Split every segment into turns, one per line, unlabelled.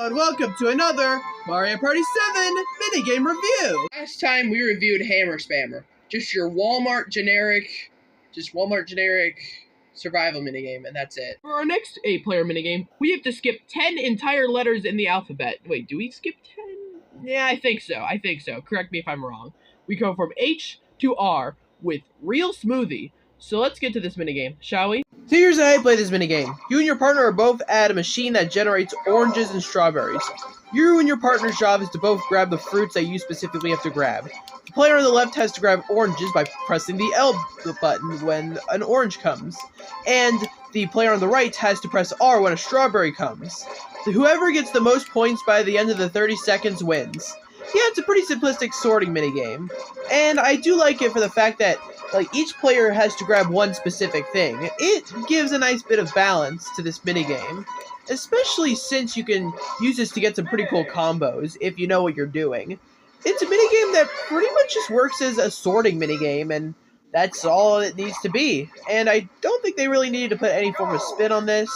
and welcome to another Mario Party 7 minigame review.
Last time we reviewed Hammer Spammer, just your Walmart generic survival minigame, and that's it. For our next 8-player minigame, we have to skip 10 entire letters in the alphabet. Wait, do we skip 10? Yeah, I think so. Correct me if I'm wrong. We go from H to R with Real Smoothie. So let's get to this minigame, shall we?
So here's how I play this minigame. You and your partner are both at a machine that generates oranges and strawberries. You and your partner's job is to both grab the fruits that you specifically have to grab. The player on the left has to grab oranges by pressing the L button when an orange comes. And the player on the right has to press R when a strawberry comes. Whoever gets the most points by the end of the 30 seconds wins. Yeah, it's a pretty simplistic sorting minigame. And I do like it for the fact that each player has to grab one specific thing. It gives a nice bit of balance to this minigame, especially since you can use this to get some pretty cool combos if you know what you're doing. It's a minigame that pretty much just works as a sorting minigame, and that's all it needs to be. And I don't think they really needed to put any form of spin on this,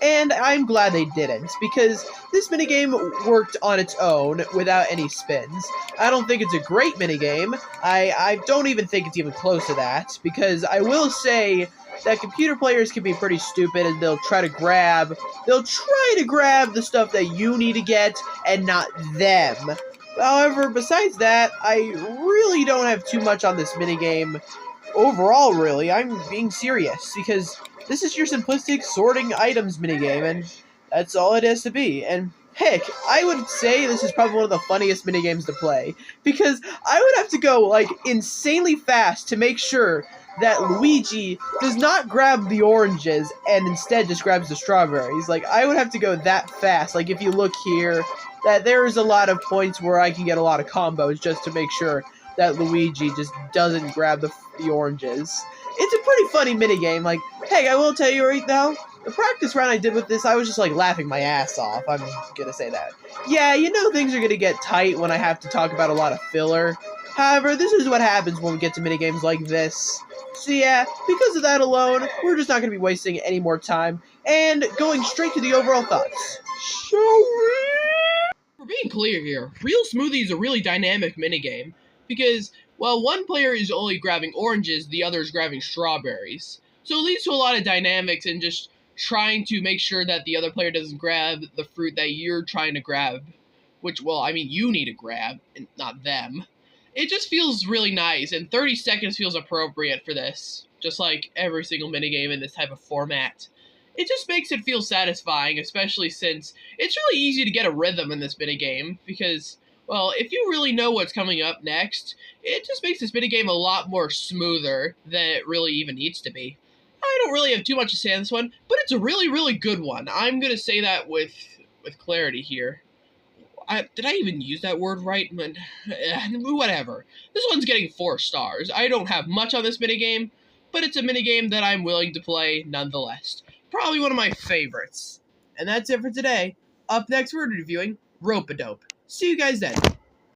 and I'm glad they didn't, because this minigame worked on its own without any spins. I don't think it's a great minigame. I don't even think it's even close to that, because I will say that computer players can be pretty stupid, and they'll try to grab the stuff that you need to get, and not them. However, besides that, I really don't have too much on this minigame. Overall, really, I'm being serious, because this is your simplistic sorting items minigame, and that's all it has to be. And heck, I would say this is probably one of the funniest minigames to play, because I would have to go, insanely fast to make sure that Luigi does not grab the oranges and instead just grabs the strawberries. I would have to go that fast. If you look here, that there's a lot of points where I can get a lot of combos just to make sure that Luigi just doesn't grab the oranges. It's a pretty funny minigame. Hey, I will tell you right now, the practice round I did with this, I was just laughing my ass off. I'm gonna say that. Yeah, things are gonna get tight when I have to talk about a lot of filler. However, this is what happens when we get to minigames like this. So yeah, because of that alone, we're just not gonna be wasting any more time and going straight to the overall thoughts. Shall we?
For being clear here, Real Smoothie is a really dynamic minigame, because while one player is only grabbing oranges, the other is grabbing strawberries. So it leads to a lot of dynamics and just trying to make sure that the other player doesn't grab the fruit that you're trying to grab. Which, you need to grab, and not them. It just feels really nice, and 30 seconds feels appropriate for this. Just like every single minigame in this type of format. It just makes it feel satisfying, especially since it's really easy to get a rhythm in this minigame, because, if you really know what's coming up next, it just makes this minigame a lot more smoother than it really even needs to be. I don't really have too much to say on this one, but it's a really, really good one. I'm going to say that with clarity here. Did I even use that word right? Whatever. This one's getting 4 stars. I don't have much on this minigame, but it's a minigame that I'm willing to play nonetheless. Probably one of my favorites. And that's it for today. Up next, we're reviewing Rope-a-Dope. See you guys then.